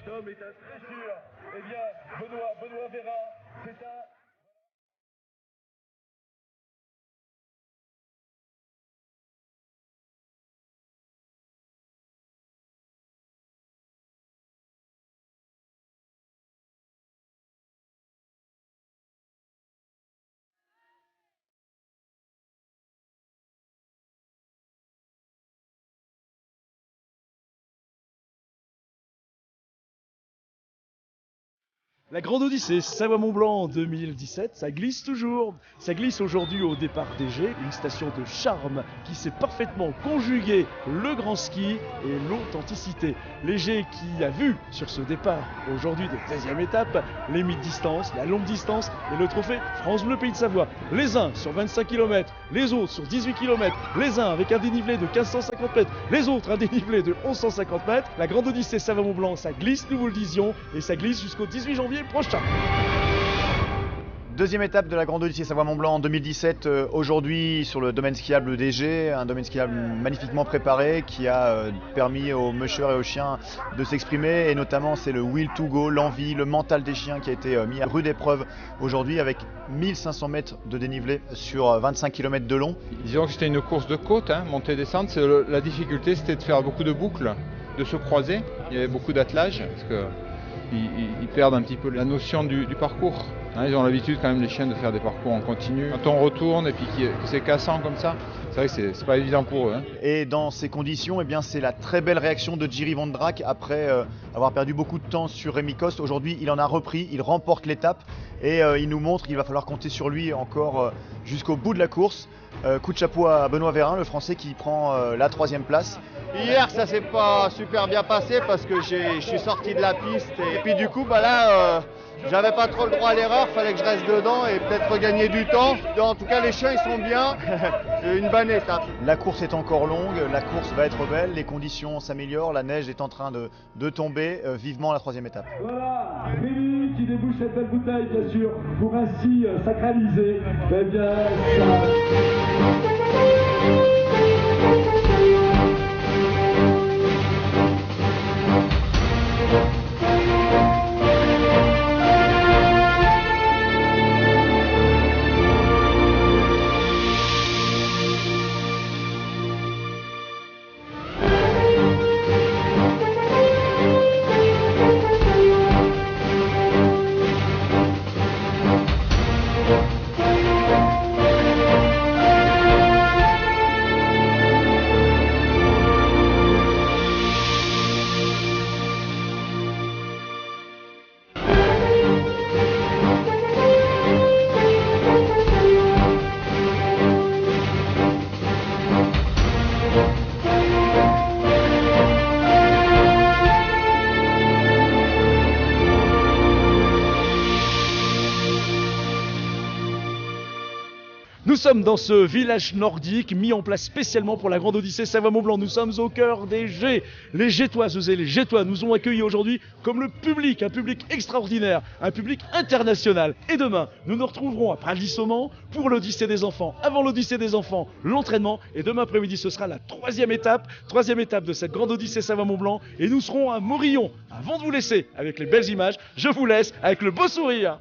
Tom est un très sûr. Eh bien, Benoît Vera, c'est un... La Grande Odyssée Savoie-Mont-Blanc 2017, ça glisse toujours. Ça glisse aujourd'hui au départ d'Égée, une station de charme qui sait parfaitement conjuguer le grand ski et l'authenticité. L'Égée qui a vu sur ce départ aujourd'hui de 16e étape les mi-distances, la longue distance et le trophée France Bleu Pays de Savoie. Les uns sur 25 km, les autres sur 18 km, les uns avec un dénivelé de 1550 mètres, les autres un dénivelé de 1150 mètres. La Grande Odyssée Savoie-Mont-Blanc, ça glisse, nous vous le disions, et ça glisse jusqu'au 18 janvier prochain. Deuxième étape de la Grande Odyssée Savoie-Mont-Blanc en 2017, aujourd'hui sur le domaine skiable d'Égée, un domaine skiable magnifiquement préparé qui a permis aux mushers et aux chiens de s'exprimer, et notamment c'est le will to go, l'envie, le mental des chiens qui a été mis à rude épreuve aujourd'hui avec 1500 mètres de dénivelé sur 25 km de long. Disons que c'était une course de côte, montée-descente. La difficulté c'était de faire beaucoup de boucles, de se croiser. Il y avait beaucoup d'attelage parce que ils perdent un petit peu la notion du parcours. Ils ont l'habitude quand même les chiens de faire des parcours en continu. Quand on retourne et puis que c'est cassant comme ça, c'est vrai que c'est pas évident pour eux. Et dans ces conditions, eh bien, c'est la très belle réaction de Jiri Van Draak après avoir perdu beaucoup de temps sur Rémi Coste. Aujourd'hui, il en a repris, il remporte l'étape et il nous montre qu'il va falloir compter sur lui encore jusqu'au bout de la course. Coup de chapeau à Benoît Vérin, le Français qui prend la 3e place. Hier, ça s'est pas super bien passé parce que je suis sorti de la piste et puis du coup, là, j'avais pas trop le droit à l'erreur, fallait que je reste dedans et peut-être regagner du temps. En tout cas, les chiens, ils sont bien. C'est une bonne étape. La course est encore longue, la course va être belle, les conditions s'améliorent, la neige est en train de tomber. Vivement la 3e étape. Voilà, Rémi qui débouche cette belle bouteille, bien sûr, pour ainsi sacraliser. Eh bien, Nous sommes dans ce village nordique mis en place spécialement pour la Grande Odyssée Savoie-Mont-Blanc. Nous sommes au cœur des Gets. Les Gétoises et les Gétois nous ont accueillis aujourd'hui comme le public, un public extraordinaire, un public international. Et demain, nous nous retrouverons à Praldy-Saumont pour l'Odyssée des enfants. Avant l'Odyssée des enfants, l'entraînement. Et demain après-midi, ce sera la 3e étape de cette Grande Odyssée Savoie-Mont-Blanc. Et nous serons à Morillon. Avant de vous laisser avec les belles images, je vous laisse avec le beau sourire.